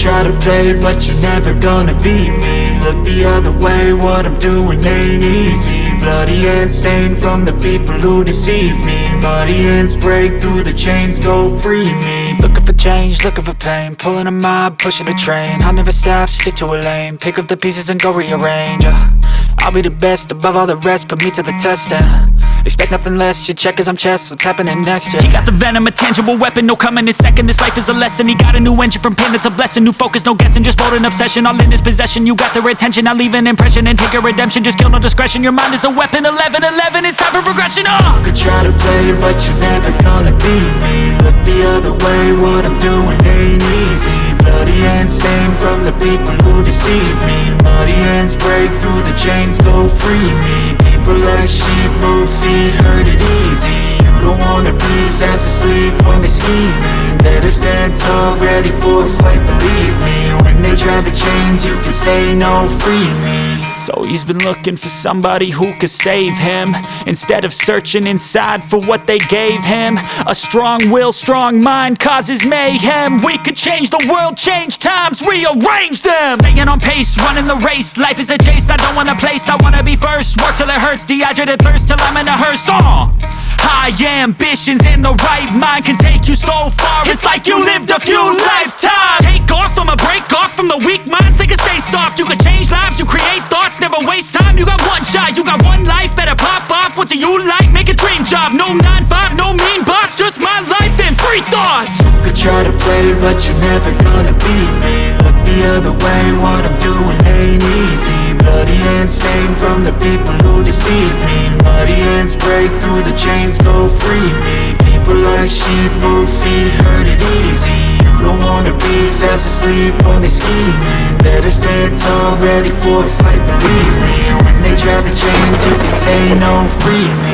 Try to play, but you're never gonna beat me. Look the other way, what I'm doing ain't easy. Bloody hands stained from the people who deceive me. Muddy hands break through the chains, go free me. Looking for change, looking for pain, pulling a mob, pushing a train. I'll never stop, stick to a lane, pick up the pieces and go rearrange. I'll be the best above all the rest, put me to the test and expect nothing less, your check is I'm chess, what's happening next, yeah. He got the venom, a tangible weapon, no coming in second. This life is a lesson, he got a new engine from pain, that's a blessing. New focus, no guessing, just bold and obsession. All in his possession, you got their attention. I'll leave an impression and take your redemption. Just kill, no discretion, your mind is a weapon. 11-11, it's time for progression, You could try to play, but you're never gonna beat me. Look the other way, what I'm doing ain't easy. Bloody hands stained from the people who deceive me. Muddy hands break through the chains, go free me. People like sheep, move feet, hurt it easy. You don't wanna be fast asleep when they scheming. Better stand tall, ready for a fight, believe me. When they try the chains, you can say no, free me. So he's been looking for somebody who could save him, instead of searching inside for what they gave him. A strong will, strong mind causes mayhem. We could change the world, change times, rearrange them. Staying on pace, running the race. Life is a chase, I don't want a place. I wanna be first, work till it hurts. Dehydrated thirst till I'm in a hearse. High ambitions and the right mind can take you so far. It's like you lived a few lifetimes. Take off, I'ma break off from the weak minds. They can stay soft, you can change lives, you create thoughts. Never waste time, you got one shot, you got one life. Better pop off, what do you like? Make a dream job, no 9-5, no mean boss. Just my life and free thoughts. You could try to play, but you're never gonna beat me. Look the other way, what I'm doing ain't easy. Bloody hands stained from the people who deceive me. Muddy hands break through the chains, go free me. People like sheep, move feet, hurt it easy. You don't wanna be fast asleep when they scheming. Better stand tall, ready for a fight, believe me. When they try the chains, you can say no, free me.